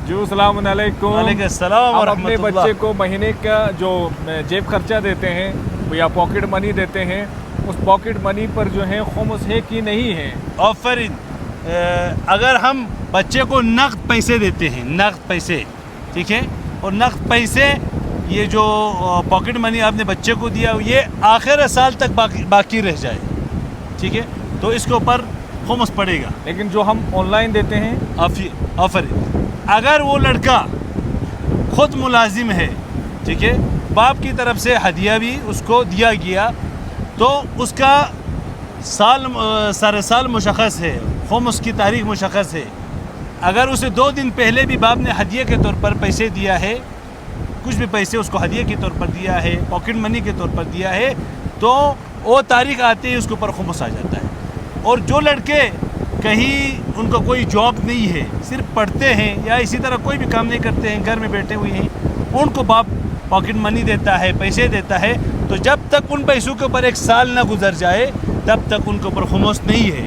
جو السلام علیکم. وعلیکم السلام ہم ورحمۃ اپنے اللہ. بچے کو مہینے کا جو جیب خرچہ دیتے ہیں یا پاکٹ منی دیتے ہیں، اس پاکٹ منی پر جو ہے خمس ہے کہ نہیں ہے؟ آفرین. اگر ہم بچے کو نقد پیسے دیتے ہیں، نقد پیسے، ٹھیک ہے، اور نقد پیسے یہ جو پاکٹ منی آپ نے بچے کو دیا یہ آخر سال تک باقی رہ جائے، ٹھیک ہے، تو اس کے اوپر خمس پڑے گا. لیکن جو ہم آن لائن دیتے ہیں، آفرین. اگر وہ لڑکا خود ملازم ہے، ٹھیک ہے، باپ کی طرف سے ہدیہ بھی اس کو دیا گیا، تو اس کا سارے سال مشخص ہے، خمس کی تاریخ مشخص ہے. اگر اسے 2 دن پہلے بھی باپ نے ہدیہ کے طور پر پیسے دیا ہے، کچھ بھی پیسے اس کو ہدیہ کے طور پر دیا ہے، پاکٹ منی کے طور پر دیا ہے، تو وہ تاریخ آتے ہی اس کے اوپر خمس آ جاتا ہے. اور جو لڑکے کہیں ان کا کوئی جاب نہیں ہے، صرف پڑھتے ہیں یا اسی طرح کوئی بھی کام نہیں کرتے ہیں، گھر میں بیٹھے ہوئے ہیں، ان کو باپ پاکٹ منی دیتا ہے، پیسے دیتا ہے، تو جب تک ان پیسوں کے اوپر 1 سال نہ گزر جائے تب تک ان کے اوپر خمس نہیں ہے.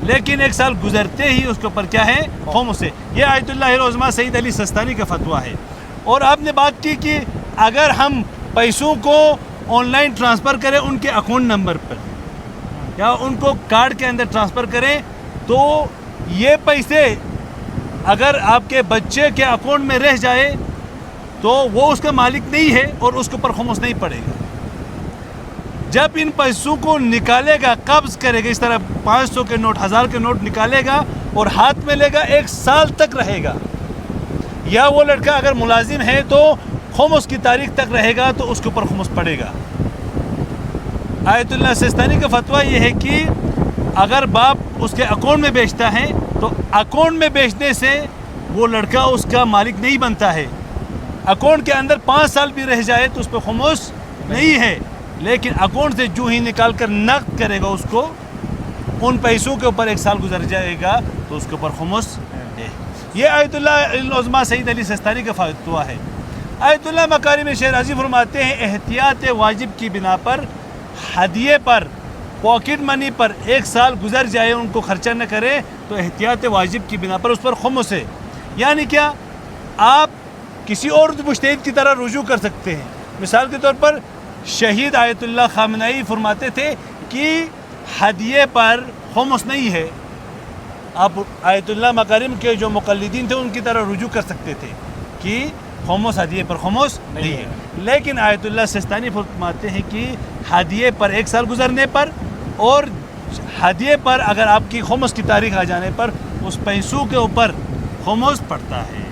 لیکن 1 سال گزرتے ہی اس کے اوپر کیا ہے؟ خمس ہے. یہ آیت اللہ العظمیٰ سید علی سستانی کا فتویٰ ہے. اور آپ نے بات کی کہ اگر ہم پیسوں کو آن لائن ٹرانسفر کریں ان کے اکاؤنٹ نمبر پر یا ان کو کارڈ کے اندر ٹرانسفر کریں، تو یہ پیسے اگر آپ کے بچے کے اکاؤنٹ میں رہ جائے تو وہ اس کا مالک نہیں ہے اور اس کے اوپر خمس نہیں پڑے گا. جب ان پیسوں کو نکالے گا، قبض کرے گا، اس طرح 500 کے نوٹ، 1000 کے نوٹ نکالے گا اور ہاتھ میں لے گا، 1 سال تک رہے گا. یا وہ لڑکا اگر ملازم ہے تو خمس کی تاریخ تک رہے گا تو اس کے اوپر خمس پڑے گا. آیت اللہ سستانی کا فتویٰ یہ ہے کہ اگر باپ اس کے اکاؤنٹ میں بیچتا ہے تو اکاؤنٹ میں بیچنے سے وہ لڑکا اس کا مالک نہیں بنتا ہے. اکاؤنٹ کے اندر 5 سال بھی رہ جائے تو اس پہ خمس نہیں ہے. لیکن اکاؤنٹ سے جو ہی نکال کر نقد کرے گا اس کو، ان پیسوں کے اوپر 1 سال گزر جائے گا تو اس کے اوپر خمس ہے. یہ آیت اللہ العظمیٰ سید علی سستانی کا فتویٰ ہے. آیت اللہ مکارم شیرازی فرماتے ہیں احتیاط واجب کی بنا پر ہدیے پر، پاکٹ منی پر 1 سال گزر جائے ان کو خرچہ نہ کرے تو احتیاط واجب کی بنا پر اس پر خمس ہے. یعنی کیا؟ آپ کسی اور مجتہد کی طرح رجوع کر سکتے ہیں. مثال کے طور پر شہید آیت اللہ خامنئی فرماتے تھے کہ ہدیے پر خمس نہیں ہے. آپ آیت اللہ مکارم کے جو مقلدین تھے ان کی طرح رجوع کر سکتے تھے کہ خمس ہدیے پر خمس نہیں ہے. لیکن آیت اللہ سستانی فرماتے ہیں کہ ہدیے پر 1 سال گزرنے پر اور ہدیے پر اگر آپ کی خمس کی تاریخ آ جانے پر اس پیسوں کے اوپر خمس پڑتا ہے.